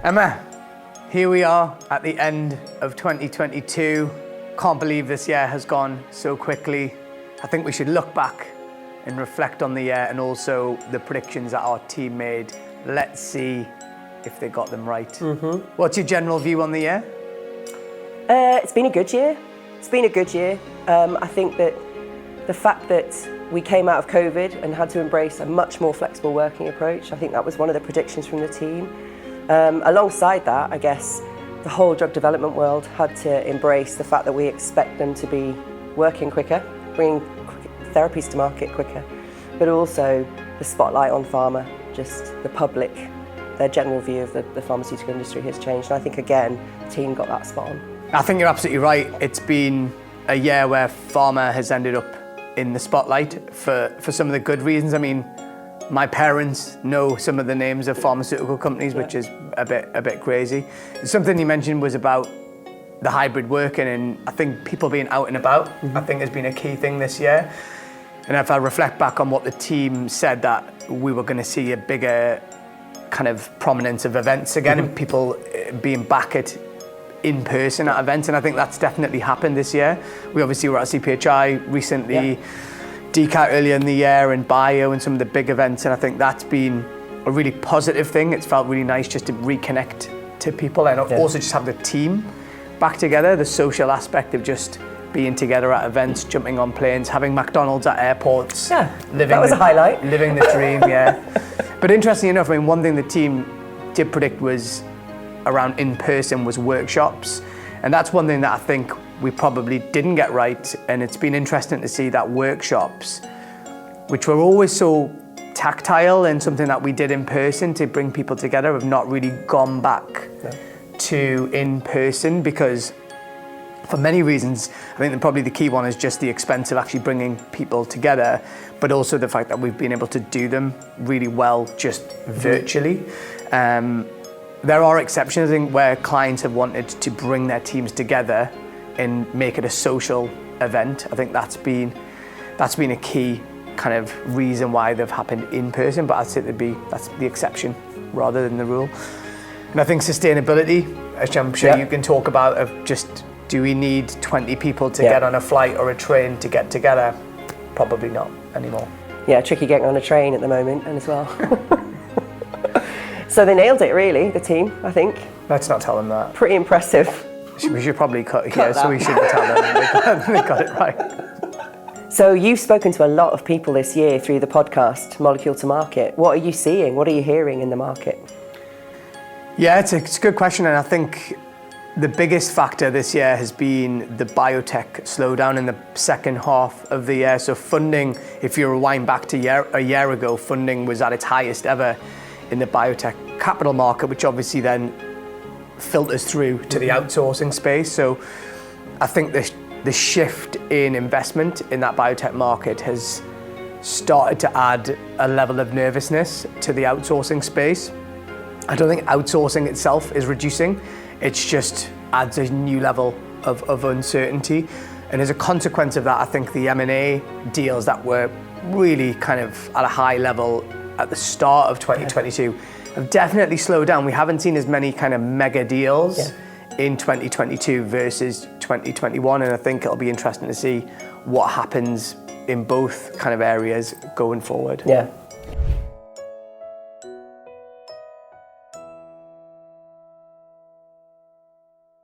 Emma, here we are at the end of 2022. Can't believe this year has gone so quickly. I think we should look back and reflect on the year and also the predictions that our team made. Let's see if they got them right. What's your general view on the year? It's been a good year. I think that the fact that we came out of COVID and had to embrace a much more flexible working approach, I think that was one of the predictions from the team. Alongside that, I guess the whole drug development world had to embrace the fact that we expect them to be working quicker, bringing therapies to market quicker, but also the spotlight on pharma, just the public, their general view of the pharmaceutical industry has changed. And I think, again, the team got that spot on. I think you're absolutely right. It's been a year where pharma has ended up in the spotlight for some of the good reasons. I mean, my parents know some of the names of pharmaceutical companies, which is a bit crazy. Something you mentioned was about the hybrid working, and I think people being out and about, I think has been a key thing this year. And if I reflect back on what the team said, that we were going to see a bigger kind of prominence of events again, and people being back in person at events, and I think that's definitely happened this year. We obviously were at CPHI recently, DCAT earlier in the year, and Bio and some of the big events, and I think that's been a really positive thing. It's felt really nice just to reconnect to people and also just have the team back together, the social aspect of just being together at events, jumping on planes, having McDonald's at airports. Yeah, that was a highlight. Living the dream, But interestingly enough, I mean, one thing the team did predict was around in-person was workshops, and that's one thing that I think we probably didn't get right, and it's been interesting to see that workshops, which were always so tactile and something that we did in person to bring people together, have not really gone back to in-person, because for many reasons. I think that probably the key one is just the expense of actually bringing people together, but also the fact that we've been able to do them really well just virtually. There are exceptions, I think, where clients have wanted to bring their teams together and make it a social event. I think that's been a key kind of reason why they've happened in person, but I'd say that's the exception rather than the rule. And I think sustainability, as I'm sure you can talk about, of just, do we need 20 people to get on a flight or a train to get together? Probably not anymore. Yeah, tricky getting on a train at the moment, and as well. So they nailed it, really, the team, I think. Let's not tell them that. Pretty impressive. We should probably cut here, so we shouldn't tell them. They got it right. So you've spoken to a lot of people this year through the podcast, Molecule to Market. What are you seeing? What are you hearing in the market? Yeah, it's a good question, and I think the biggest factor this year has been the biotech slowdown in the second half of the year. So funding, if you rewind back to a year ago, funding was at its highest ever in the biotech capital market, which obviously then filters through to the outsourcing space. So I think the shift in investment in that biotech market has started to add a level of nervousness to the outsourcing space. I don't think outsourcing itself is reducing. It's just adds a new level of uncertainty. And as a consequence of that, I think the M&A deals that were really kind of at a high level at the start of 2022 have definitely slowed down. We haven't seen as many kind of mega deals in 2022 versus 2021. And I think it'll be interesting to see what happens in both kind of areas going forward. Yeah.